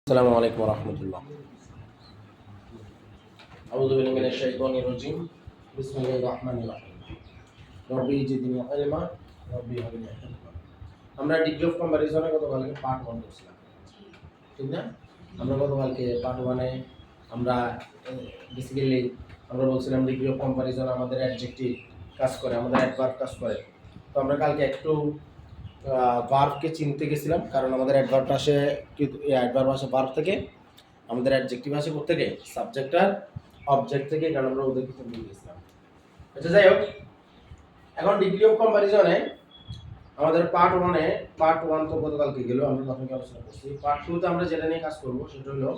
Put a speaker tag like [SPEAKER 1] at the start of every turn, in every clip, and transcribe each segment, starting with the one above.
[SPEAKER 1] আসসালামু আলাইকুম ওয়া রাহমাতুল্লাহ। আউযু বিল্লাহি মিনাশ শাইতানির রাজীম। বিসমিল্লাহির রাহমানির রাহিম। রব্বি জিদনি ইলমা, রব্বি হাবলি হিকমা। আমরা ডিগ্রি অফ কম্পারিজনে গতকালকে পার্ট 1 করছিলাম। ঠিক না? আমরা গতকালকে পার্ট 1 এ আমরা বেসিক্যালি আমরা বলছিলাম ডিগ্রি অফ কম্পারিজন আমাদের অ্যাডজেক্টিভ কাজ করে, আমাদের অ্যাডভার্ব কাজ করে। তো আমরা কালকে একটু ভার্বকে চিনতে গেছিলাম, কারণ আমাদের অ্যাডভার্ব আসে অ্যাডভার্ব আসে ভার্ব থেকে, আমাদের অ্যাডজেক্টিভ আসে কোথা থেকে? সাবজেক্ট আর অবজেক্ট থেকে, কারণ আমরা ওদের কিছু ভুলে গেছিলাম। আচ্ছা, যাই হোক, এখন ডিগ্রি অফ কম্পারিজনে আমাদের পার্ট 1 তো গতকালকে গেল, আমরা প্রাথমিক আলোচনা করছি। পার্ট 2 তে আমরা যেটা নিয়ে কাজ করব সেটা হলো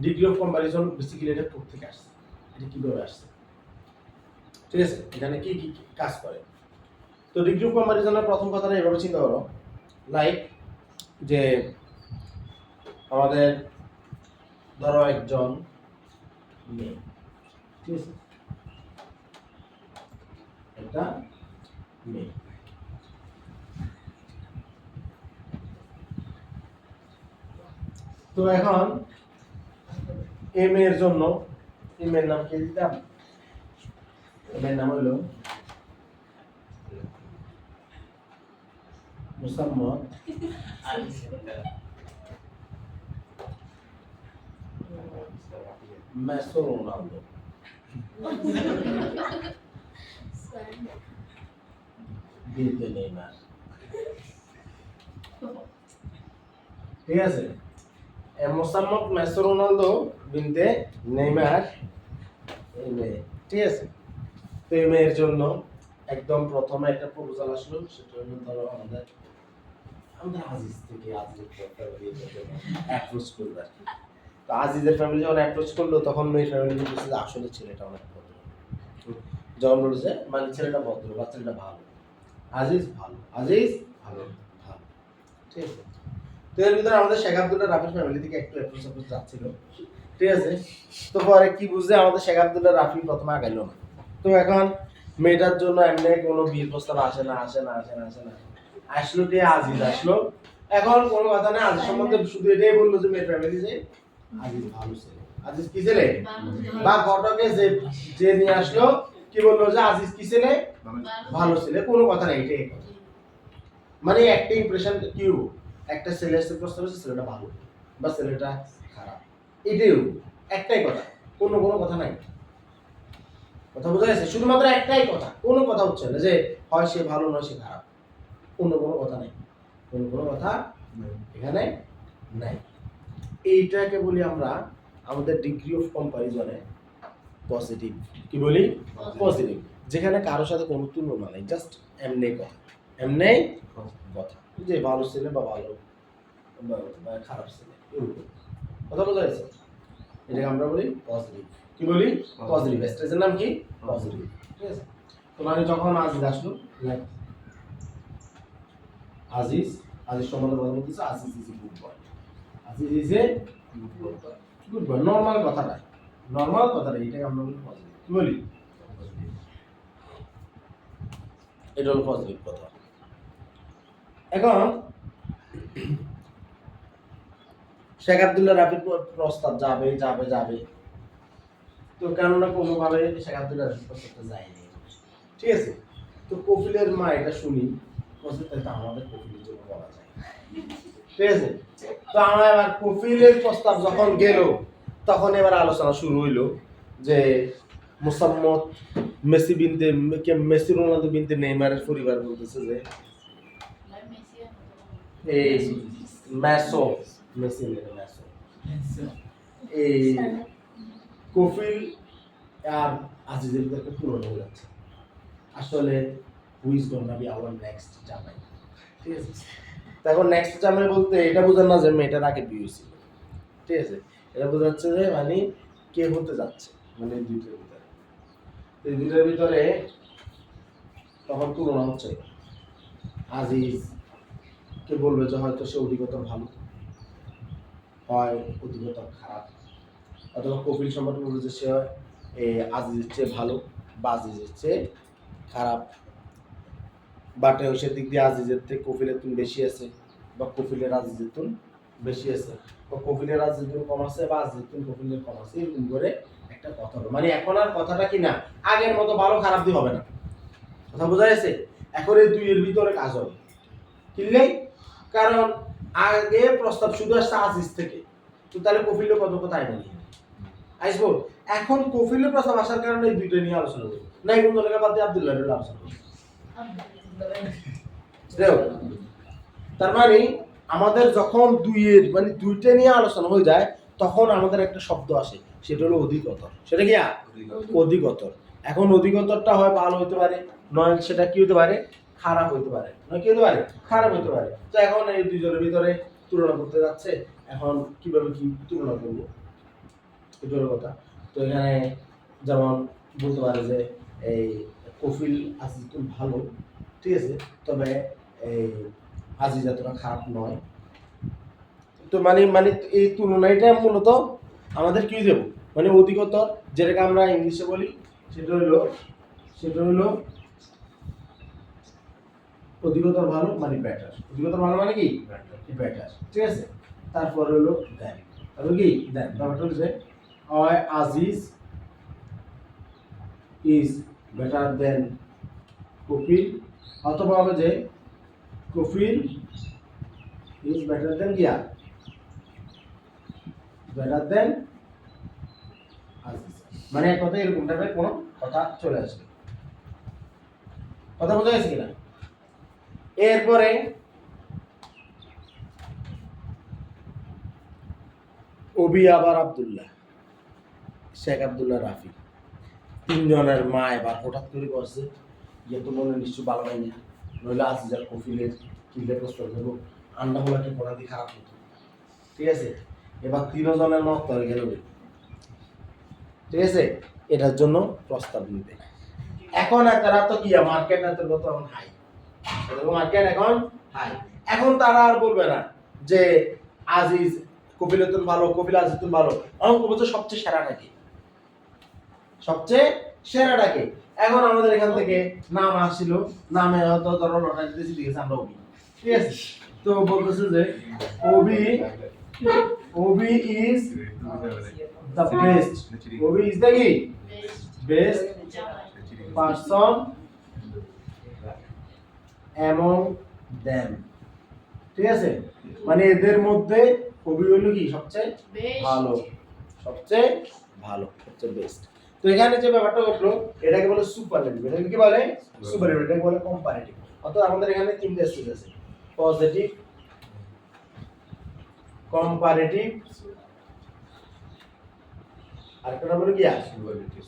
[SPEAKER 1] ডিগ্রি অফ কম্পারিজন বেসিক্যালি এটা কোথা থেকে আসছে, এটা কিভাবে আসছে, ঠিক আছে, এখানে কি কি কাজ করে। তো ডিগ্রি অফ কম্পারিজনের প্রথম কথাটা এভাবে চিন্তা করো, লাইক যে আমাদের ধরো একজন মেয়ে, ঠিক আছে, একটা মেয়ে, তো এখন এই মেয়ের জন্য এই মেয়ের নাম কি দিতাম? মেয়ের নাম হলো মুসাম্মদ মেসি রোনালদো। বিনতে নেইমার, ঠিক আছে, মোসাম্মদ মেসি রোনালদো বিনতে নেইমার, এই মেয়ে, ঠিক আছে। তো এই মেয়ের জন্য একদম প্রথমে একটা প্রপোজাল আসলো, সেটা হলো ধরো আমাদের আজিজ থেকে অ্যাপ্রোচ করবে আর কি। তো আজিজের ফ্যামিলি যখন অ্যাপ্রোচ করলো, তখন মেয়ের ফ্যামিলি বলছে যে আসলে ছেলেটা অনেক ভদ্র। যখন বলেছে মানে ছেলেটা ভদ্র বা ছেলেটা ভালো, আজিজ ভালো, আজিজ ভালো ভালো, ঠিক আছে। তো এর ভিতরে আমাদের শেখ আব্দুল্লাহ রাফির ফ্যামিলি থেকে একটু অ্যাপ্রোচ যাচ্ছিল, ঠিক আছে। তো পরে কি বুঝছে, আমাদের শেখ আব্দুল্লাহ রাফি প্রথমে আগাইলো না। তো এখন মেয়েটার জন্য এমনি কোনো বিয়ের প্রস্তাব আসে না। আসলো কে? আজিজ আসলো। এখন কোনো কথা না, আজিজ সম্বন্ধে শুধু এটাই বললো যে মেয়ের ফ্যামিলি যে আজিজ ভালো ছেলে। আজিজ কি ছেলে? বা ঘটকে যে নিয়ে আসলো কি বললো যে আজিজ কি ছেলে? ভালো ছেলে। কোনো কথা নাই, এটাই কথা। মানে একটা ইমপ্রেশন কি, একটা ছেলে এসে প্রস্তাব হচ্ছে ছেলেটা ভালো বা ছেলেটা খারাপ, এটাই একটাই কথা, কোনো কথা নাই। কথা বোঝা যাচ্ছে? শুধুমাত্র একটাই কথা, কোনো কথা হচ্ছে না যে হয় সে ভালো নয় সে খারাপ, অন্য কোনো কথা নাই, অন্য কোনো কথা এখানে নাই। এইটাকে বলি আমরা আমাদের ডিগ্রি অফ কম্পারিজনে পজিটিভ। কি বলি? পজিটিভ, যেখানে কারোর সাথে কোনো তুলনা নাই, জাস্ট এমনি কথা, এমনি কথা, যে ভালো ছেলে বা ভালো বা খারাপ ছেলে, এরকম কথা বোঝা যাচ্ছে? এটাকে আমরা বলি পজিটিভ। কি বলি? পজিটিভ। স্টেজের নাম কি? পজিটিভ, ঠিক আছে। তো মানে যখন আজিজ আসলো, আজিজ সম্বন্ধে কথা বলতেছে, Aziz is a good boy, Aziz is a good boy, normal কথাটা, এটাকে আমরা বলি পজিটিভ। কি বলি? এটা হলো পজিটিভ কথা। এখন শেখ আব্দুল্লাহ রাফির প্রস্তাব যাবে, তো কেননা কোনোভাবে শেখ আব্দুল্লাহ রাফির প্রস্তাবটা যায়নি, ঠিক আছে। তো কফিলের মা এটা শুনি আমাদের কফিলের জন্য বলা যায়, ঠিক আছে। তো আমরা এবার কফিলের প্রস্তাব যখন গেল, তখন এবার আলোচনা শুরু হইলো যে মোসাম্মদ মেসি রোনালদো বিনতে নেইমারের পরিবার বলতেছে যে এই মেসি এই কফিল আর আজিজের ভিতরে তুলনা হয়ে যাচ্ছে, আসলে who is gonna be hour next জামাই, ঠিক আছে। তখন নেক্সট জামাই বলতে এটা বোঝান না যে মেয়েটার আগে বিয়ে হয়েছিল, ঠিক আছে, এটা বোঝাচ্ছে যে মানে কে হতে যাচ্ছে, মানে এই দুইটার ভিতরে তখন তুলনা হচ্ছে। আজিজ কে বলবে যে হয়তো সে অধিকতর ভালো, হয় অধিকতর খারাপ, অথবা কপিল সম্পর্কে বলবে যে সে আজিজের চেয়ে ভালো বা আজিজের চেয়ে খারাপ, বাট সেদিক দিয়ে আজিজের থেকে কপিলের তুন বেশি আছে বা কপিলের আজিজের তুন বেশি আছে, কফিলের আজিজুল কম আছে বা আজিজুল কফিলের কম আছে, এরকম করে একটা কথা হবে। মানে এখন আর কথাটা কি না আগের মতো ভালো খারাপ দিয়ে হবে না, কথা বোঝা যাচ্ছে? এখন এই দুইয়ের ভিতরে কাজ হবে, কিনলেই, কারণ আগে প্রস্তাব শুধু আসছে আজিজ থেকে, তো তাহলে কফিলের কত কথা আইনি আসবো। এখন কফিলের প্রস্তাব আসার কারণে এই দুইটা নিয়ে আলোচনা করবো, না এই বন্ধু বাদ দিয়ে আব্দুল্লাহ আলোচনা করবো। তার মানে আমাদের যখন দুইয়ের মানে দুইটা নিয়ে আলোচনা হয়ে যায় তখন আমাদের একটা শব্দ আসে, সেটা হলো অধিকতর। সেটা কি অধিকতর। এখন অধিকতরটা হয় ভালো হতে পারে, নয় সেটা কি হতে পারে, খারাপ হতে পারে, নয় কি হতে পারে, খারাপ হতে পারে। তো এখন এই দুইজনের ভিতরে তুলনা করতে যাচ্ছে, এখন কিভাবে কি তুলনা করবো এটার কথা। তো এখানে যেমন বলতে পারে যে এই কফিল আজিজুল ভালো, ঠিক আছে, তবে এই আজিজ এতটা খারাপ নয়। তো মানে মানে এই তুলনাটা মূলত আমাদের কি দেব, মানে অধিকতর, যেটাকে আমরা ইংলিশে বলি সেটা হলো অধিকতর ভালো মানে বেটার। অধিকতর ভালো মানে কি বেটার, ঠিক আছে। তারপর হলো দেন, তাহলে কি দেন ব্যাপারটা হচ্ছে আজিজ ইজ বেটার দেন কফিল, অথবা হবে যে কফিল ইজ বেটার দেন গিয়া বেটার দেন আজিজ। মানে এক কথা এরকম টাইপের কোনো কথা চলে আসবে, কথা বোঝা গেছে কিনা? এরপরে অবি আবার আব্দুল্লাহ, শেখ আব্দুল্লাহ রাফি, তিনজনের মা এবার হঠাৎ করে করছে ইয়ে তো মনে নিশ্চয় ভালো হয় না, নইলে আজিজার কফিলের কিনলে প্রস্তাব দেবো, আন্ডা হোলাকে পড়া দিয়ে খারাপ হতো, ঠিক আছে। এবার তিনজনের মত হয়ে গেল, ঠিক আছে, এটার জন্য প্রস্তাব নিতে। এখন তারা তো কি মার্কেট এত কত এখন হাই, মার্কেট এখন হাই। এখন তারা আর বলবে না যে আজিজ কপিলতুন ভালো, কপিল আজিজুল ভালো, এখন বলছে সবচেয়ে সেরাটাকে, সবচেয়ে সেরাটাকে। এখন আমাদের এখান থেকে নাম আসছিল, নামে হয়তো ধরো লটারি দিয়েছি, ঠিক আছে, আমরা ওবি, ঠিক আছে। তো বলতেছে যে Obi is the best, Obi is the কি বেস্ট পারসন অ্যামং দেম, ঠিক আছে। মানে এদের মধ্যে কবি হইল কি সবচেয়ে ভালো, সবচেয়ে ভালো, সবচেয়ে বেস্ট। তো এখানে যে ব্যাপারটা ঘটলো এটাকে বলে সুপারলেটিভ, এটাকে কি বলে সুপারলেটিভ, এটাকে বলে কম্পারেটিভ। অর্থাৎ আমাদের এখানে তিনটা স্টেজ আছে, পজিটিভ, কম্পারেটিভ, আর একটা হলো কি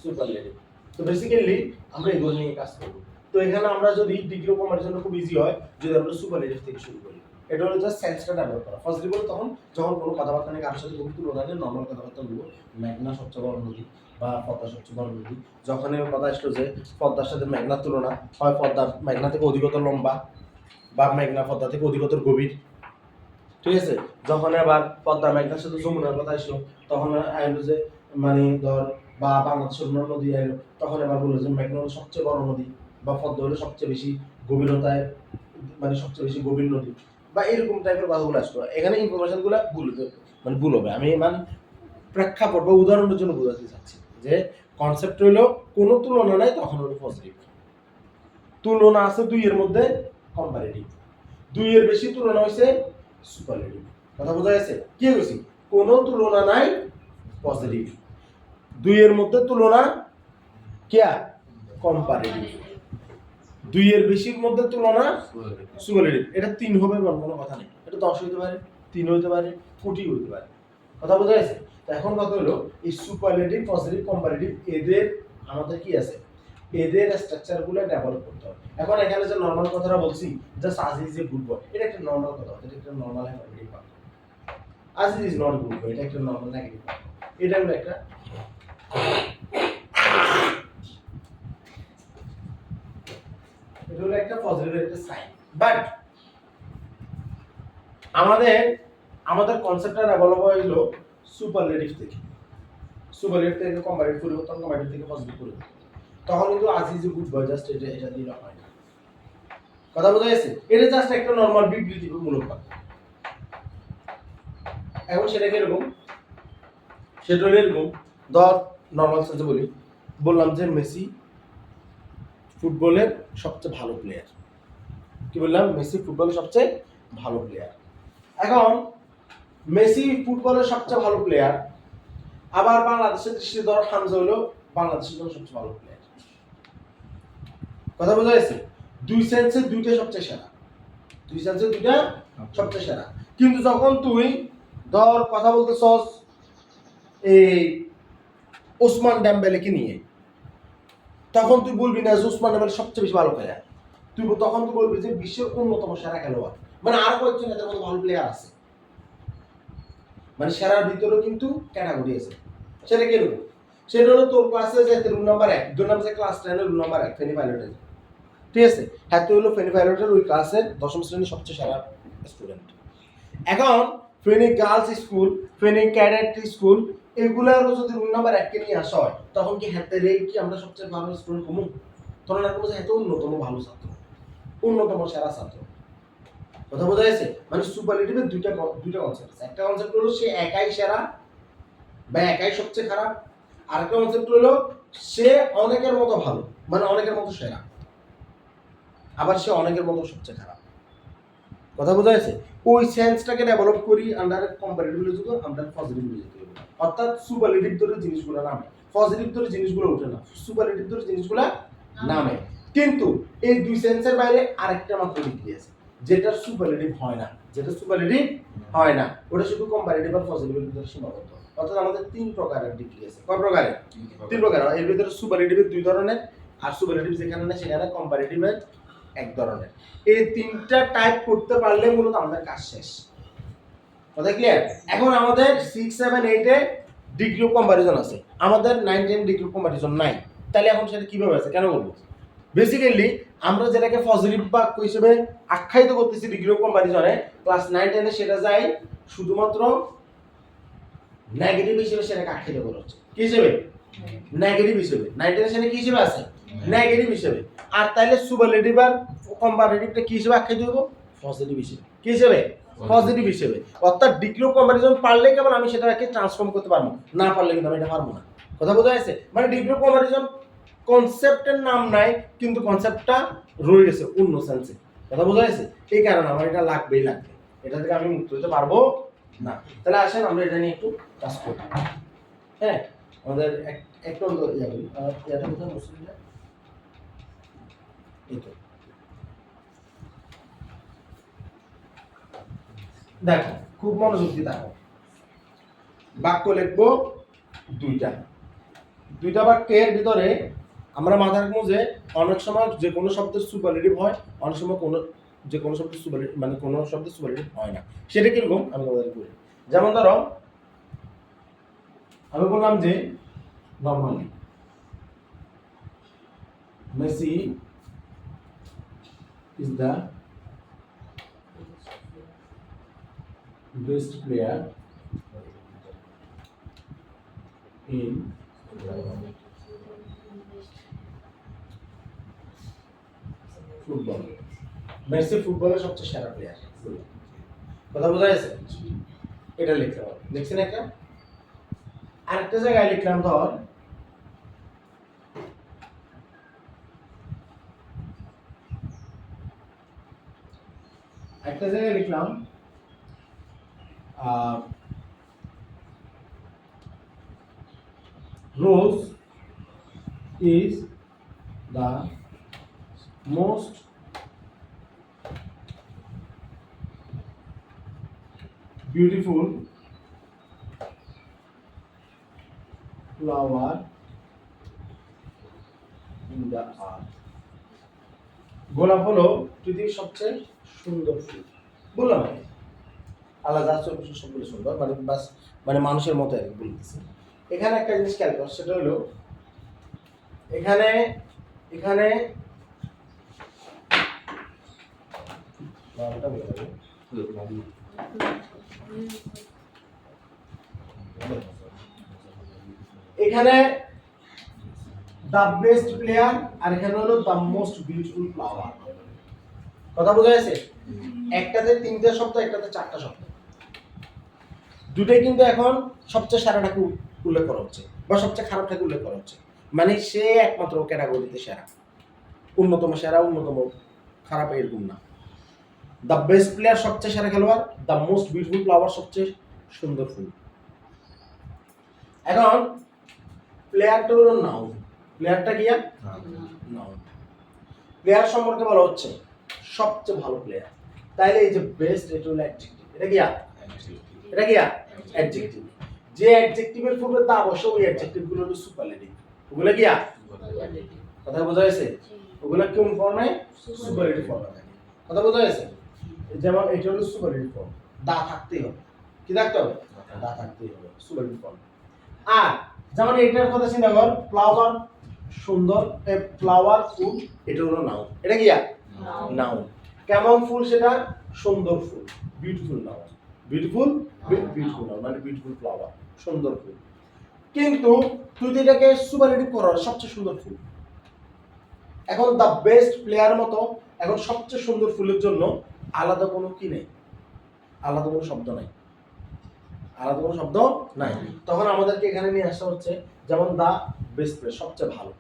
[SPEAKER 1] সুপারলেটিভ। তো বেসিক্যালি আমরা এগুলো নিয়ে কাজ করব। তো এখানে আমরা যদি ডিগ্রি কমার জন্য খুব ইজি হয় যদি আমরা সুপারলেটিভ থেকে শুরু করি। এটা হলো জাস্ট সেন্সটা ডেভেলপ করা। ফার্স্ট বলে তখন যখন কোনো কথাবার্তা নিয়ে কারোর সাথে কোনো তুলনা নেই, নর্মাল কথাবার্তা বলবো, মেঘনা সবচেয়ে বড় নদী বা পদ্মা সবচেয়ে বড় নদী। যখন এর কথা আসলো যে পদ্মার সাথে মেঘনার তুলনা হয়, পদ্মা মেঘনা থেকে অধিকতর লম্বা বা মেঘনা পদ্মা থেকে অধিকতর গভীর, ঠিক আছে। যখন আবার পদ্মা মেঘনার সাথে যমুনার কথা আসলো তখন আইলো যে মানে ধর বা বাংলাদেশের অন্য নদী আইলো, তখন আবার বললো যে মেঘনা হলো সবচেয়ে বড় নদী বা পদ্মা হলো সবচেয়ে বেশি গভীরতায়, মানে সবচেয়ে বেশি গভীর নদী বা এরকম টাইপের কথাগুলো আসলো। এখানে ইনফরমেশনগুলো ভুল হবে। আমি মানে প্রেক্ষাপট বা উদাহরণের জন্য বোঝাতে চাচ্ছি যে কনসেপ্ট হলো কোনো তুলনা নাই, তখন হলো পজিটিভ। তুলনা আছে দুইয়ের মধ্যে কম্পারেটিভ, দুইয়ের বেশি তুলনা হয়েছে সুপারলেটিভ। কথা বোঝা গেছে? কি হয়েছে? কোনো তুলনা নাই পজিটিভ, দুইয়ের মধ্যে তুলনা কিয়া কম্পারেটিভ, দুইয়ের বেশির মধ্যে তুলনা সুপারলেটিভ। এটা 3 হবে এমন কোনো কথা নেই, এটা 10 হইতে পারে, 3 হইতে পারে, কোটি হইতে পারে। কথা বোঝা গেছে? তো এখন কথা হলো এই সুপারলেটিভ, পজিটিভ, কম্পারেটিভ এদের আমাদের কি আছে, এদের স্ট্রাকচারগুলো ডেভেলপ করতে হবে। এখন এখানে যে নরমাল কথাটা বলছি just Aziz is a good boy, এটা একটা নরমাল কথা, এটা একটা নরমাল হ্যাপারেটিভ কথা। Aziz is not good boy, এটা একটা নরমাল নেগেটিভ কথা। এটা হলো একটা এটা হলো একটা পজিটিভ একটা সাইন। বাট আমাদের কনসেপ্টটা ডেভেলপ হইলো সুপারলেটিভ থেকে, সুপারলেটিভ থেকে কম্পারেটিভ পরিবর্তন, কম্পারেটিভ থেকে পজিটিভ পরিবর্তন। তখন কিন্তু আজিজ গুড বয় জাস্ট এটা দিলে হয় না। কথা বোঝা গেছে? এটা জাস্ট একটা নরমাল বিবৃতিমূলক কথা। এখন সেটা কিরকম, সেটা হলো এরকম, ধর নর্মাল সেন্সে বললাম যে মেসি ফুটবলের সবচেয়ে ভালো প্লেয়ার। কি বললাম? মেসি ফুটবলের সবচেয়ে ভালো প্লেয়ার। এখন মেসি ফুটবলের সবচেয়ে ভালো প্লেয়ার, আবার বাংলাদেশের দৃষ্টিতে ধর হামজা হলো বাংলাদেশের জন্য সবচেয়ে ভালো প্লেয়ার। কথা বোঝা যাচ্ছে? দুই সেন্সে দুইটা সবচেয়ে সেরা, দুই সেন্সে দুইটা সবচেয়ে সেরা। কিন্তু যখন তুই ধর কথা বলতেছস এই ওসমান ডেম্বেলেকে নিয়ে, তখন তুই বলবি না যে ওসমান ডেম্বেলে সবচেয়ে বেশি ভালো প্লেয়ার, তখন তুই বলবি যে বিশ্বের অন্যতম সেরা খেলোয়াড়। মানে আর কয়েকজন এদের মধ্যে ভালো প্লেয়ার আছে, মানে সেরার ভিতরেও কিন্তু ক্যাটাগরি আছে। সেটা কিরকম? সেটা হলো তোর ক্লাসে যে রুল নাম্বার 1, 2 নাম্বার যে ক্লাস 10 এর রুল নাম্বার 1 ফেনী পাইলটের, ঠিক আছে? হ্যাঁ, তুই হলো ফেনী পাইলটের ওই ক্লাসের 10ম শ্রেণীর সবচেয়ে সেরা স্টুডেন্ট। এখন Feni girls school, Feni cadet school, এগুলারও যদি রুল নাম্বার 1 কে নিয়ে আসা হয়, তখন কি হাতে রে কি আমরা সবচেয়ে ভালো স্টুডেন্ট কমু? তখন আর কোনো যে হাতে অন্যতম ভালো ছাত্র, অন্যতম সেরা ছাত্র। কথা বোঝা যাচ্ছে? মানে সুপারলেটিভের দুইটা কনসেপ্ট আছে। একটা কনসেপ্ট হলো সে একাই সেরা বা একাই সবচেয়ে খারাপ, আর একটা কনসেপ্ট হলো সে অনেকের মতো ভালো, মানে অনেকের মতো সেরা, আবার সে অনেকের মতো সবচেয়ে খারাপ। কথা বোঝা যাচ্ছে? ওই সেন্সটাকে ডেভেলপ করি under comparative logic, under positive logic. অর্থাৎ সুপারলেটিভ ধরে জিনিসগুলো নামে, পজিটিভ ধরে জিনিসগুলো ওঠে না, সুপারলেটিভ ধরে জিনিসগুলো নামে। কিন্তু এই দুই সেন্সের বাইরে আরেকটা মাত্র ডিগ্রি আছে, যেটা সুপারলেটিভ হয় না, যেটা সুপারলেটিভ হয় না, ওটা শুধু কম্পারেটিভ আর পজিটিভের ভিতরে সীমাবদ্ধ। অর্থাৎ আমাদের 3 প্রকারের ডিগ্রি আছে। কয় প্রকারের? 3 প্রকার। এর ভিতরে সুপারলেটিভের 2 ধরনের, আর সুপারলেটিভ যেখানে না সেখানে কম্পারেটিভের 1 ধরনের। এই 3টা টাইপ করতে পারলে মূলত আমাদের কাজ শেষ। কথা ক্লিয়ার? এখন আমাদের 6, 7, 8 এ ডিগ্রি অফ কম্পারিজন আছে, আমাদের 9, 10 ডিগ্রি অফ কম্পারিজন নাই। তাহলে এখন সেটা কিভাবে আছে, কেন বলবো? বেসিক্যালি আমরা যেটাকে পজিটিভ বাক্য হিসেবে আখ্যায়িত করতেছি ডিগ্রি অফ কম্পারিজনে, ক্লাস 9, 10 এ সেটা যায় শুধুমাত্র নেগেটিভ হিসেবে সেটাকে আখ্যায়িত করা হচ্ছে। কি হিসেবে? নেগেটিভ হিসেবে। 9, 10 এর সাথে কি হিসেবে আছে? নেগেটিভ হিসেবে। আর তাহলে সুপারলেটিভ আর কম্পারেটিভটা কি হিসেবে আখ্যায়িত করব? পজিটিভ হিসেবে। কি হিসেবে? পজিটিভ হিসেবে। অর্থাৎ ডিগ্রি অফ কম্পারিজন পারলে কেবল আমি সেটাকে ট্রান্সফর্ম করতে পারবো, না পারলে কিন্তু আমি এটা পারবো না। কথা বোঝা যাচ্ছে? মানে ডিগ্রি অফ কম্পারিজন কনসেপ্টের নাম নাই, কিন্তু কনসেপ্টটা রয়ে গেছে অন্য সেন্সে। কথা বোঝা যাচ্ছে? এই কারণে আমার এটা লাগবেই লাগবে, এটা থেকে আমি মুক্ত হতে পারবো না। তাহলে আসেন আমরা এটা নিয়ে একটু কাজ করি। হ্যাঁ, আমাদের একটু ইয়াটা কোথায় মুসলিমরা এই তো দেখো, খুব মনোযোগ দিয়ে দেখো। বাক্য লিখবো দুইটা বাক্যের ভিতরে আমরা মাথায় রাখবো যে অনেক সময় যে কোনো শব্দের সুপারলেটিভ হয়, অনেক সময় যে কোনো শব্দের সুপারলেটিভ, মানে কোনো শব্দের সুপারলেটিভ হয় না। সেটা কিরকম আমি তোমাদের বলি। যেমন ধরো আমি বললাম যে normally Messi is the best player in football. Messi ফুটবলের সবচেয়ে সেরা প্লেয়ার। কথা বোঝা যাচ্ছে? এটা লিখতে হবে। লিখছেন একটা? আরেকটা জায়গায় লিখলাম, ধর একটা জায়গায় লিখলাম rose is the most beautiful flower in the earth. গোলাপ হলো পৃথিবীর সবচেয়ে সুন্দর ফুল। বললাম আলাদা চোখের সবগুলো সুন্দর, মানে বাস মানে মানুষের মতো আর কি বলতেছি। এখানে একটা জিনিস খেয়াল কর, সেটা হলো এখানে এখানে এখানে দ্য বেস্ট প্লেয়ার, আর এখানে হলো দ্য মোস্ট বিউটিফুল ফ্লাওয়ার। কথা বোঝা যাচ্ছে? একটাতে 3টে শব্দ, একটাতে 4টা শব্দ। দুটোই কিন্তু এখন সবচেয়ে সেরাটাকে উল্লেখ করা হচ্ছে বা সবচেয়ে খারাপটাকে উল্লেখ করা হচ্ছে, মানে সে একমাত্র ক্যাটাগরিতে সেরা, অন্যতম সেরা, অন্যতম খারাপ এরকম না। দ্য বেস্ট প্লেয়ার সবচেয়ে সেরা খেলোয়াড়, দ্য মোস্ট বিউটিফুল ফ্লাওয়ার সবচেয়ে সুন্দর ফুল। এখন প্লেয়ারটা হলো নাউন, প্লেয়ারটা কি? নাউন। প্লেয়ার সম্পর্কে বলা হচ্ছে সবচেয়ে ভালো প্লেয়ার, তাইলে এই যে বেস্ট এটা হলো অ্যাডজেক্টিভ, এটা কি? এটা কি? অ্যাডজেক্টিভ। যে অ্যাডজেক্টিভের পূর্বে দা বসে ওই অ্যাডজেক্টিভ গুলো হলো সুপারলেটিভ। ওগুলো কি? কথা বোঝা গেছে? ওগুলো কোন ফর্মে? সুপারলেটিভ ফর্মে থাকে। কথা বোঝা গেছে? যেমন এটা হলো সুপারলেটিভ ফর্ম, দা থাকতেই হবে। কি থাকতে হবে? দা থাকতেই হবে সুপারলেটিভ ফর্ম। আর যেমন এটার কথা চিন্তা কর, ফ্লাওয়ার সুন্দর, ফ্লাওয়ার ফুল, এটা হলো নাউন। এটা কি? নাউন। কেমন ফুল সেটা? সুন্দর ফুল, beautiful noun. Beautiful, beautiful noun মানে বিউটিফুল ফ্লাওয়ার, সুন্দর ফুল। কিন্তু তুই এটাকে সুপারলেটিভ করার সবচেয়ে সুন্দর ফুল। এখন দ্য বেস্ট প্লেয়ার মতো এখন সবচেয়ে সুন্দর ফুলের জন্য আলাদা কোনো কি নেই, আলাদা কোনো শব্দ নাই, আলাদা কোনো শব্দ নাই। তখন আমাদেরকে এখানে নিয়ে আসা হচ্ছে যেমন দা বেস্ট প্লেয়ার সবচেয়ে ভালো।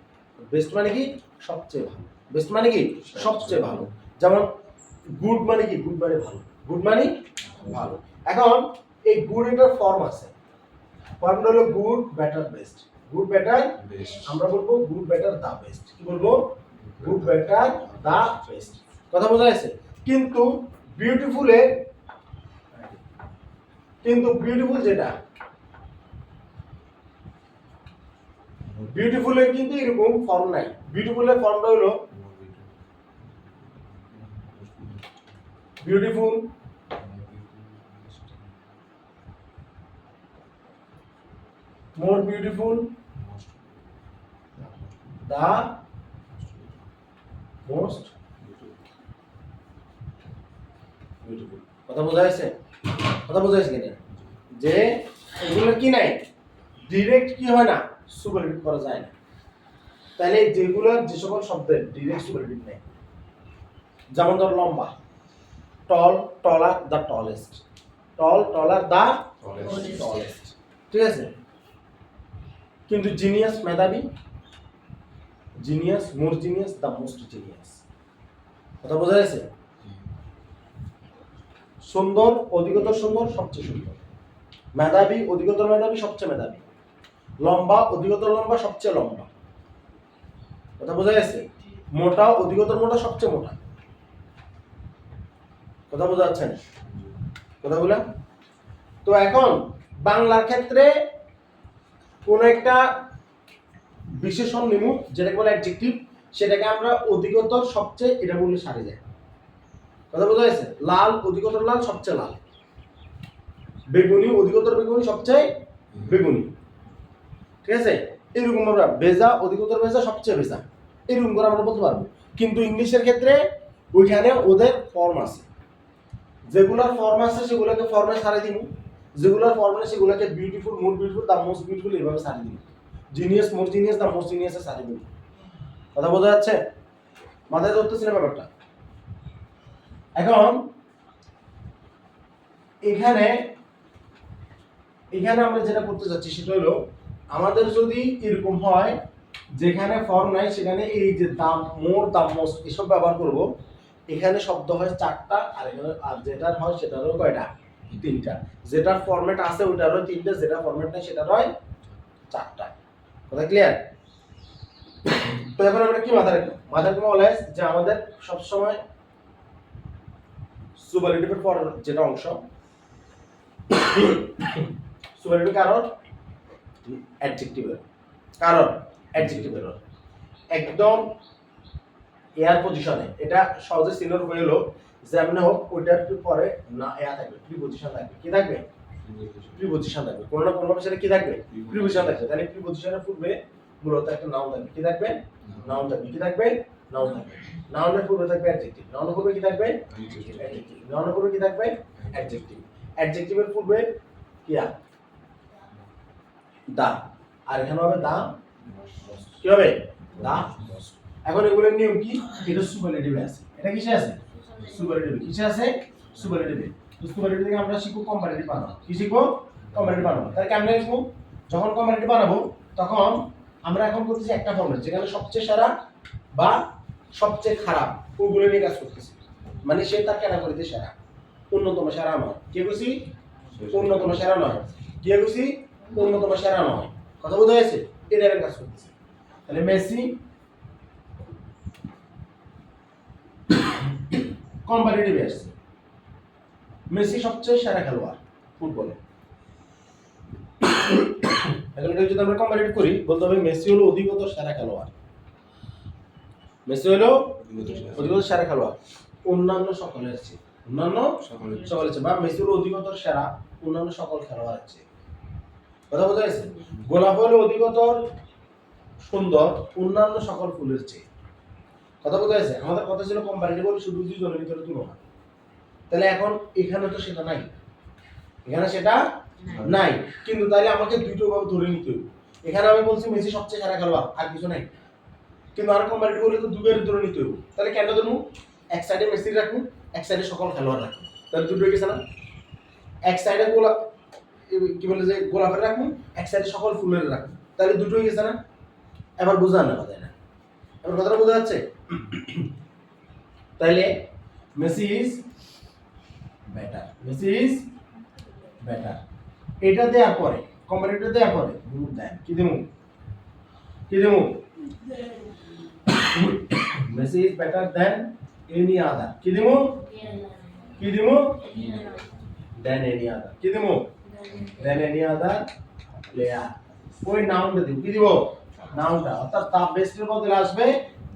[SPEAKER 1] বেস্ট মানে কি? সবচেয়ে ভালো। বেস্ট মানে কি? সবচেয়ে ভালো। যেমন গুড মানে কি? গুড মানে ভালো। গুড মানে ভালো। এখন এই গুড এটার ফর্ম আছে, ফর্মটা হলো good, better, best. Good, better, best. আমরা বলবো গুড, বেটার, দা বেস্ট। কি বলবো? Good, better, the best. কথা বোঝা যাচ্ছে? কিন্তু বিউটিফুলে, কিন্তু বিউটিফুল যেটা, বিউটিফুলের কিন্তু এরকম ফর্ম নাই। বিউটিফুলের ফর্মটা হলো beautiful, more beautiful, the most beautiful. কথা বোঝা যাচ্ছে? কথা বোঝা যাচ্ছে কিনা? যে এগুলো কি নাই, ডিরেক্ট কি হয় না, সুপারলেটিভ করা যায় না। তাহলে যেগুলো যে সকল শব্দের ডিরেক্ট সুপারলেটিভ নেই, যেমন ধর লম্বা, টল, টলার, দা টলেস্ট। টল, টলার, দা টলেস্ট। ঠিক আছে? কিন্তু জিনিয়াস, মেধাবী, genius, more genius, the most genius. কথা বোঝা যাচ্ছে? সুন্দর, অধিকতর সুন্দর, সবচেয়ে সুন্দর। মেধাবী, অধিকতর মেধাবী, সবচেয়ে মেধাবী। লম্বা, অধিকতর লম্বা, সবচেয়ে লম্বা। কথা বোঝা যাচ্ছে? মোটা, অধিকতর মোটা, সবচেয়ে মোটা। কথা বোঝা যাচ্ছে না কথাগুলা? তো এখন বাংলার ক্ষেত্রে কোন একটা বিশেষণ নিমু যেটাকে বলে অ্যাডজেক্টিভ, সেটাকে আমরা অধিকতর সবচেয়ে এটা বললে সারে যায়। কথা বোঝা যাচ্ছে? লাল, অধিকতর লাল, সবচেয়ে লাল। বেগুনি, অধিকতর বেগুনি, সবচেয়ে বেগুনি। ঠিক আছে? এরকম আমরা ভেজা, অধিকতর ভেজা, সবচেয়ে ভেজা, এরকম করে আমরা বলতে পারবো। কিন্তু ইংলিশের ক্ষেত্রে ওইখানে ওদের ফর্ম আছে, যেগুলোর ফর্ম আছে সেগুলোকে ফর্মে সারিয়ে দিব, যেগুলোর ফর্ম নেই সেগুলোকে beautiful, more beautiful, the most beautiful এইভাবে সারিয়ে দিব। Genius, more genius, the most জিনিয়াসে সারিয়ে দিব। কথা বোঝা যাচ্ছে? মাথায় ধরতেছি না ব্যাপারটা? এখন এখানে এখানে আমরা যেটা করতে যাচ্ছি সেটা হলো, আমাদের যদি এরকম হয় যেখানে ফর্ম নাই সেখানে এই যে দাম, মোর, দাম, মোস্ট এসব ব্যবহার করব। এখানে শব্দ হয় চারটা, আর এখানে আর যেটার হয় সেটারও কয়টা? তিনটা। যেটার ফরম্যাট আছে ওটারও তিনটা, যেটা ফরম্যাট নাই সেটার হয় চারটা। কথা ক্লিয়ার? তো এখন আমরা কি মাথায় রাখবো? মাথায় রাখবো অলওয়েজ যে আমাদের সবসময় সুপারলেটিভের পর যেটা অংশ, সুপারলেটিভ কারণ অ্যাডজেক্টিভের, কারণ অ্যাডজেক্টিভের একদম এয়ার পজিশনে, এটা সহজে সিনিয়র হয়ে এলো যেমন হোক ওইটার পরে না এয়া থাকবে, প্রিপজিশন থাকবে। কি থাকবে? প্রিপজিশন থাকবে। কোনো না কোনো ভাবে সেটা কি থাকবে? প্রিপজিশন থাকবে। তাহলে প্রিপজিশনের পূর্বে মূলত একটা নাউন থাকবে। কি থাকবে? নাউন থাকবে। কি থাকবে? নাউন থাকবে। নাউনের পূর্বে থাকবে অ্যাডজেক্টিভ। নাউনের পূর্বে কি থাকবে? অ্যাডজেক্টিভ। নাউনের পূর্বে কি থাকবে? অ্যাডজেক্টিভ। অ্যাডজেক্টিভের পূর্বে কি আ দা, আর এখানে হবে দা, কি হবে? দা। এখন এগুলোর নিয়ম কি? এটা সুপারলেটিভে আছে। এটা কিসে আছে? সুপারলেটিভে। কিসে আছে? সুপারলেটিভে। তো সুপারলেটিভ থেকে আমরা শিখব কম্পারেটিভ বানান। কি শিখব? কম্পারেটিভ বানাবো। তাহলে কেমনে লিখবো? যখন কম্পারেটিভ বানাবো তখন আমরা এখন করতেছি একটা ফর্মুলা যেখানে সবচেয়ে সেরা বা সবচেয়ে খারাপ ওগুলো নিয়ে কাজ করতেছি, মানে সে তার ক্যাটাগরিতে সেরা, অন্যতম সেরা নয়। কে বুঝি? অন্যতম সেরা নয়। কে বুঝি? অন্যতম সেরা নয়। কথা বোঝা গেছে? এই টাইপের কাজ করতেছি। তাহলে মেসি কম্পারেটিভে আসছে, মেসি সবচেয়ে সেরা খেলোয়াড় ফুটবলে। এখন এটা যদি আমরা কম্পারেটিভ করি বলতে হবে মেসি হলো অধিকতর সেরা খেলোয়াড়, মেসি হলো অধিকতর সেরা খেলোয়াড় অন্যান্য সকলের চেয়ে, অন্যান্য সকলের চেয়ে, বা মেসি হলো অধিকতর সেরা অন্যান্য সকল খেলোয়াড়ের চেয়ে। কথা বোঝা গেছে? গোলাপ হলো অধিকতর সুন্দর অন্যান্য সকল ফুলের চেয়ে। কথা বোঝা গেছে? আমাদের কথা ছিল কম্পারেটিভ হলে শুধু দুইজনের ভিতরে তুলনা, তাহলে এখন এখানে তো সেটা নাই, এখানে সেটা নাই, কিন্তু তাহলে আমাকে দুটো ভাবে ধরে নিতে হবে। এখানে আমি বলছি মেসি সবচেয়ে সেরা খেলোয়াড়, আর কিছু নাই, কিন্তু আর কম্পারেটিভ হলে তো দুটোর ধরে নিতে হবে। তাহলে কেন ধরবো? এক সাইডে মেসি রাখবো, এক সাইডে সকল খেলোয়াড় রাখবো, তাহলে দুটো গেছে না? এক সাইডে গোলাপ কি বলে যে গোলাপের রাখবো, এক সাইডে সকল ফুলের রাখবো, তাহলে দুটোই গেছে না? এবার বোঝা না কথা না, এবার কথাটা বোঝা যাচ্ছে? তাহলে Messi is better, Messi is better. এটা দেওয়ার পরে কম্পারেটিভ দেওয়ার পরে গ্রুপ দেন কি দেবো? কি দেবো? Messi is better then any আদার। কি দেবো? কি দেবো? দেন এনি আদার। কি দেবো? দেন এনি আদার প্লেয়ার। ওই নাউনটা দিব। কি দিব? নাউনটা, অর্থাৎ দা বেস্টের বদলে আসবে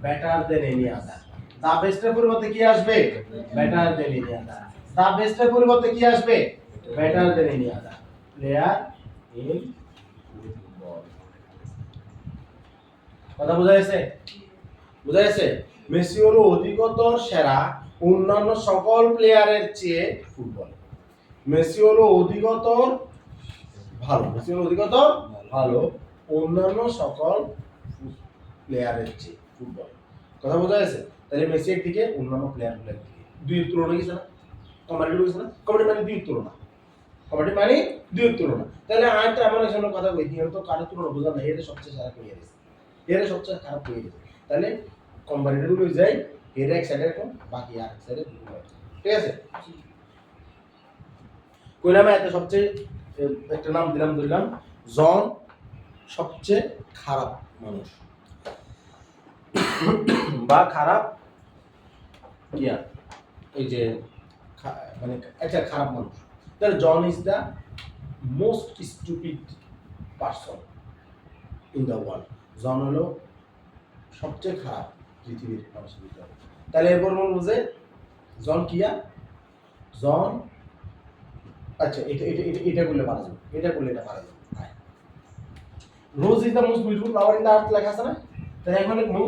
[SPEAKER 1] বেটার দেন এনি আদার। দা বেস্টের পরিবর্তে কি আসবে? বেটার দেন এনি আদার। দা বেস্টের পরিবর্তে কি আসবে? Better then any other player in football. কথা বোঝা গেছে? বোঝা গেছে? মেসি হলো অধিকতর সেরা অন্যান্য সকল প্লেয়ারের চেয়ে ফুটবল। মেসি হলো অধিকতর ভালো, মেসি হলো অধিকতর ভালো অন্যান্য সকল প্লেয়ারের চেয়ে ফুটবল। কথা বোঝা গেছে? তাহলে মেসি একদিকে অন্যান্য প্লেয়ারগুলোর দিকে দুই তুলনা গেছে না? কম্পারেটিভ গেছে না? কম্পারেটিভ মানে দুই তুলনা, কম্পারেটিভ মানে দুই তুলনা। তাহলে আরেকটা এমন একজনের কথা কই দিও তো, কারো তুলনা বোঝা না, এর সবচেয়ে সেরা করে গেছে, এর সবচেয়ে খারাপ করে গেছে। তাহলে কম্পারেটিভ হয়ে যায় এর এক সাইডে রাখুন, বাকি আর এক সাইডে দুটো রাখুন। ঠিক আছে? কইলাম এত সবচেয়ে একটা নাম দিলাম, ধরলাম জন সবচেয়ে খারাপ মানুষ বা খারাপ ইয়া, এই যে মানে একটা খারাপ মানুষ। তাহলে John is the most stupid person in the world. John হলো সবচেয়ে খারাপ পৃথিবীর মানুষের ভিতরে। তাহলে এরপর বলবো যে জন কিয়া, জন, আচ্ছা এটা এটা এটা এটা করলে পারা যাবে, এটা করলে এটা পারা যাবে। Rose is the most beautiful flower in the আর্থ লেখা আছে না? তাহলে এখন লিখবো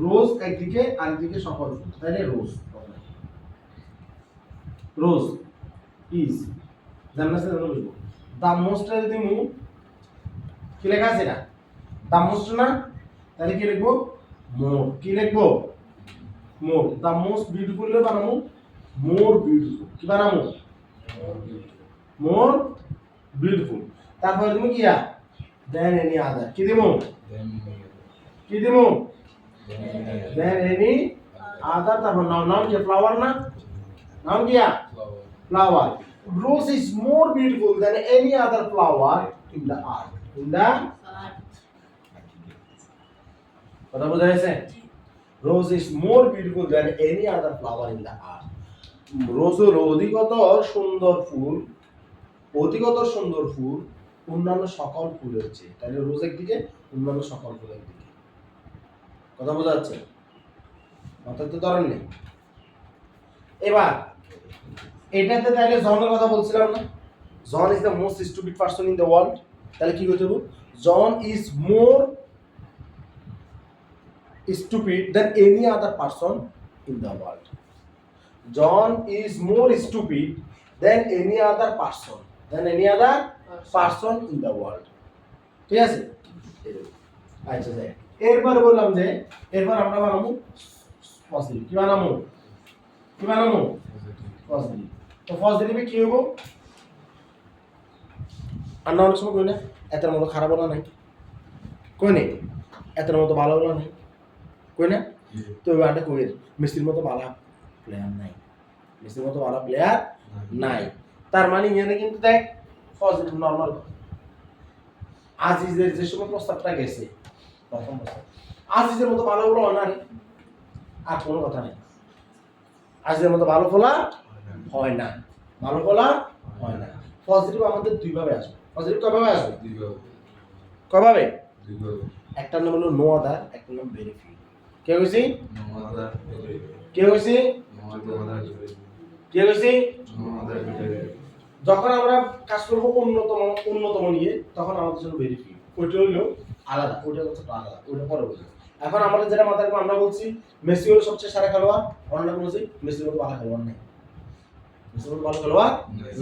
[SPEAKER 1] রোজ একদিকে আরেকদিকে সকল ফুল, তাহলে রোজ, রোজ ইজ জানা আছে জানা বুঝবো। দ্য মোস্ট যদি মু কি লেখা আছে এটা? দ্য মোস্ট না, তাহলে কি লিখবো? মোর। কি লিখবো? মোর। দ্য মোস্ট বিউটিফুল বানাবো মোর বিউটিফুল। কি বানাবো? More beautiful. তারপরে তুমি কি দেন এনি আদার। কি দেবো? কি দেবো? দেন এনি আদার। তারপর নাম, নাম কি? ফ্লাওয়ার না? নাম কি? Flower. Rose is more beautiful than any other flower in the earth. In the কথা বোঝা গেছে? Rose is more beautiful than any other flower in the earth. রোজ হলো অধিকতর সুন্দর ফুল, অধিকতর সুন্দর ফুল অন্যান্য সকল ফুলের চেয়ে। তাহলে রোজ একদিকে, অন্যান্য সকল ফুল একদিকে। কথা বোঝা যাচ্ছে? মাথায় তো ধরেন নেই। এবার এটাতে তাহলে জনের কথা বলছিলাম না? John is the most stupid person in the world. তাহলে কি করতে হবে? John is more stupid than any other person in the world. John is more stupid than any other person, than any other person in the world. ঠিক আছে? আচ্ছা যাই, এরপর বললাম যে এরপর আমরা বানাবো পজিটিভ। কি বানাবো? কি বানাবো? পজিটিভ। তো পজিটিভে কি হবো? আর না অনেক সময় কই না এতের মতো খারাপ হলো নাই, কই নেই এতের মতো ভালো হলো নাই, কই না? তো ওই আটা কই মেসির মতো ভালো প্লেয়ার নাই, মেসির মতো ভালো প্লেয়ার নাই। তার মানে এখানে কিন্তু দেখ পজিটিভ নরমাল। আজিজের যে সময় প্রস্তাবটা গেছে প্রথম প্রস্তাব, আজিজের মতো ভালো হলো না রে, আর কোনো কথা নেই। আজিজের মতো ভালো ফলা হয় না, ভালো ফলা হয় না। পজিটিভ আমাদের দুই ভাবে আসবে। পজিটিভ কয়ভাবে আসবে? কয়ভাবে? একটা নাম হলো নো আদার, একটা নাম ভেরি ফিউ। কে কইছি? কে কইছি? কে কইছি? যখন আমরা কাজ করবো উন্নতম নিয়ে, তখন আমাদের জন্য ভেরি ফিউ, ওইটা হইলো আলাদা, ওইটা হচ্ছে আলাদা, ওইটা পরে বলবো। এখন আমাদের যেটা মাথায় রাখবো, আমরা বলছি মেসি হলো সবচেয়ে সেরা খেলোয়াড়, আমরা বলছি মেসির মতো ভালো খেলোয়াড় নাই, মেসির মতো ভালো খেলোয়াড়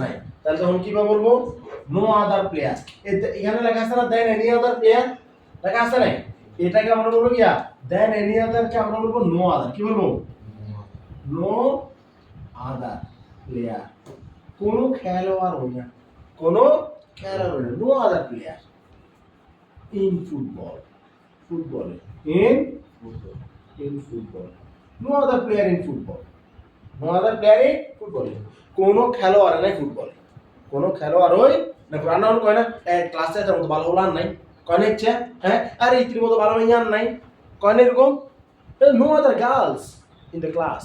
[SPEAKER 1] নাই। তাহলে তখন কিভাবে বলবো? No other player. এখানে লেখা আছে না দেন এনি আদার প্লেয়ার, লেখা আছে না? এটাকে আমরা বলবো কি দেন এনি আদার কে আমরা বলবো নো আদার। কি বলবো? No other player. কোন খেলোয়াড় হয় না, কোন খেলোয়াড় হয় না, no other player in football, ফুটবলে in football, in football, no other player in football, no other player in football. কোন খেলোয়াড় নাই ফুটবলে, কোন খেলোয়াড় হই না। রান্না কয় না ক্লাসে তার মতো ভালো বলার নাই, কয় না ইচ্ছা হ্যাঁ আরে ইতির মতো ভালো ইয়ার নাই, কয় না এরকম। No other girls in the class,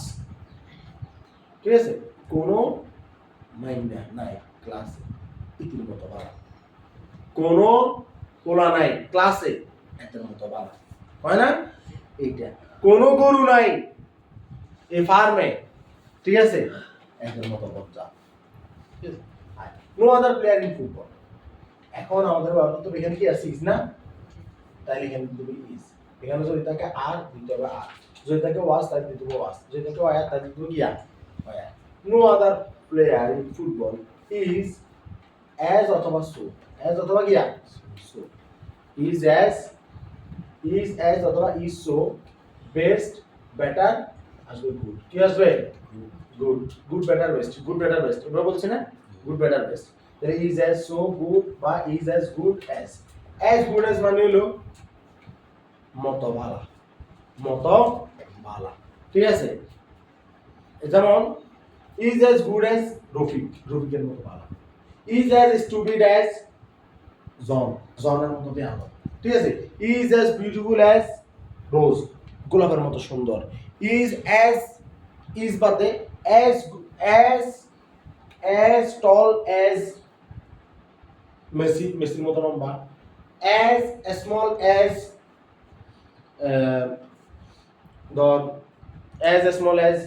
[SPEAKER 1] ঠিক আছে? কোনো মাইন্ডা নাই ক্লাসে ইতির মতো ভালো, কোনো পোলা নাই ক্লাসে এতের মতো ভালো, হয় না? এইটা কোনো গরু নাই এই ফার্মে, ঠিক আছে, এতের মতো বজ্জা, ঠিক আছে? No other player in football. এখন আমাদের তো এখানে কি আছে? ইজ না? তাইলে এখানে দিতে হবে ইজ। এখানে যদি থাকে আর দিতে হবে আর, যদি থাকে ওয়াজ তাই দিতে হবে ওয়াজ, যদি থাকে ওয়া তাই দিতে হবে কি আর ওয়া। No other player in football is as অথবা সো, অ্যাজ অথবা কি আর সো, ইজ অ্যাজ অথবা ইজ সো, বেস্ট বেটার আসবে গুড, কি আসবে? Good, good better best, good better best আমরা বলছি না, গুড বেটার বেস্ট। তাহলে ইজ অ্যাজ সো গুড বা is as good as good as মানে হলো মতো ভালো, মতো ভালো, ঠিক আছে? যেমন is as good as Rafiq, রফিকের মতো ভালো। ইজ অ্যাজ স্টুপিড অ্যাজ জন, জনের মতো বেয়াদব, ঠিক আছে? ইজ অ্যাজ বিউটিফুল অ্যাজ রোজ, গোলাপের মতো সুন্দর। ইজ অ্যাজ, ইজ বাদে as as as tall as Messi, মেসির মতো লম্বা। অ্যাজ স্মল অ্যাজ ধর অ্যাজ স্মল অ্যাজ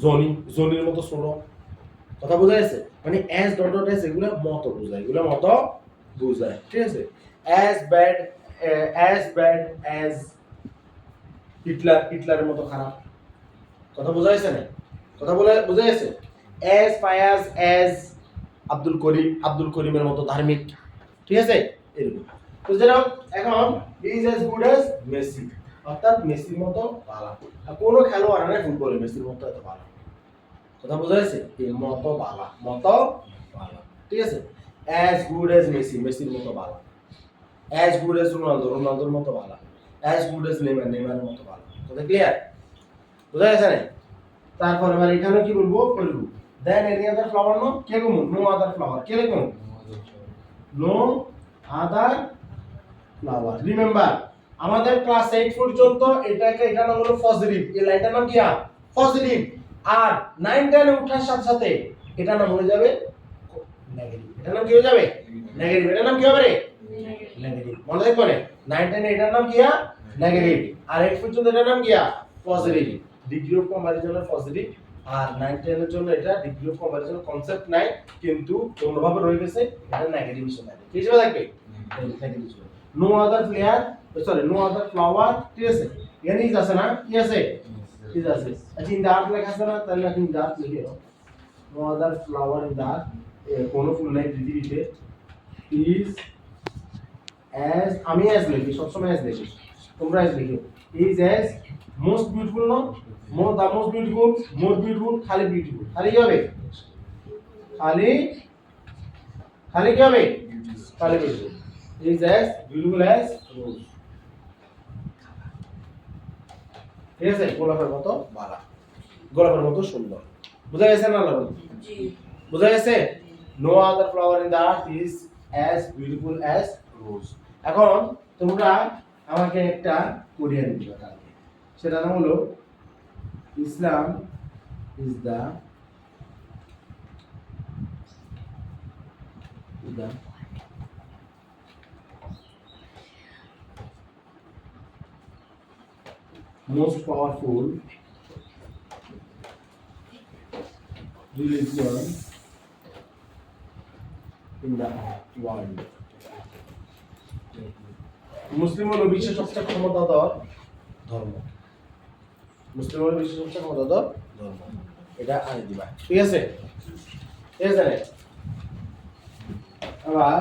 [SPEAKER 1] জনি, জনির মতো ছোট। কথা বোঝা যাচ্ছে? মানে অ্যাজ ডট ডট অ্যাজ এগুলো মতো বোঝায়, এগুলো মতো বোঝায়, ঠিক আছে? অ্যাজ ব্যাড অ্যাজ হিটলার, হিটলারের মতো খারাপ। কথা বোঝা যাচ্ছে না? কথা বোঝা যাচ্ছে? As pious as Abdul Karim, Abdul করিমের মতো ধার্মিক, ঠিক আছে? এরকম। তো যেটা এখন is as good as Messi, অর্থাৎ মেসির মতো ভালো। আর কোনো খেলোয়াড় নাই ফুটবলে মেসির মতো এত ভালো। কথা বোঝা যাচ্ছে? এই মতো ভালো, মতো ভালো, ঠিক আছে? অ্যাজ গুড অ্যাজ মেসি, মেসির মতো ভালো। অ্যাজ গুড অ্যাজ রোনালদো, রোনালদোর মতো ভালো। অ্যাজ গুড অ্যাজ নেইমার, নেইমারের মতো ভালো। কথা ক্লিয়ার? বোঝা যাচ্ছে না? তারপর এবার এখানে কি বলবো? বলবো then any other flower no, কে কমু? নো আদার ফ্লাওয়ার, কে লিখুন? No other flower. রিমেম্বার আমাদের ক্লাস 8 পর্যন্ত এটা নাম হলো পজিটিভ, এই লাইনটার নাম কি? পজিটিভ। আর 9 10 এ ওঠার সাথে সাথে এটা নাম হয়ে যাবে নেগেটিভ। এটা নাম কি হয়ে যাবে? নেগেটিভ। এটা নাম কি হবে রে? নেগেটিভ। মনে রাখবেন 9 10 এটার নাম কি? নেগেটিভ। আর 8 পর্যন্ত এটার নাম কি? পজিটিভ। ডিগ্রি অফ কম্পারিজনের পজিটিভ। আর 9 10 এর জন্য এটা ডিগ্রি অফ কম্পারিজন কনসেপ্ট নাই, কিন্তু অন্যভাবে রয়ে গেছে, এটা নেগেটিভ হিসেবে থাকবে। কি হিসেবে থাকবে? নেগেটিভ হিসেবে। No other player, sorry no other flower, ঠিক আছে? এখানে ইজ আছে না? কি আছে? ইজ আছে। আচ্ছা ইন দা আর্ট লেখা আছে না? তাহলে ইন দা আর্ট লিখে দাও। No other flower in the art, কোনো ফুল নাই পৃথিবীতে। ইজ অ্যাজ, আমি অ্যাজ লিখি, সবসময় অ্যাজ লিখি, তোমরা অ্যাজ লিখো। Is as most beautiful, no more the most beautiful, more beautiful, খালি বিউটিফুল, খালি কি হবে? খালি তাহলে কি হবে তাহলে বুঝবো is as beautiful as rose ঠিক আছে গোলাপের মতো বালা গোলাপের মতো সুন্দর বুঝা গেছে না লালন জি বুঝা গেছে no other flower in the earth is as beautiful as rose এখন তোমরা আমাকে একটা কোরিয়ান দিবা কালকে সেটা নাম হলো Islam is the most powerful religion in the world. মুসলিম হলো বিশ্বের সবচেয়ে ক্ষমতাধর ধর্ম মুসলিম হলো বিশ্বের সবচেয়ে ক্ষমতাধর ধর্ম এটা আনি দিবা ঠিক আছে ঠিক আছে রে আবার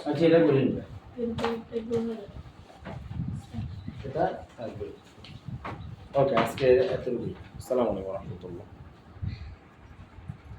[SPEAKER 1] আচ্ছা এটা বলে নিবে এটা থাকবে ওকে আজকে এতটুকুই আসসালামু আলাইকুম ওয়া রাহমাতুল্লাহ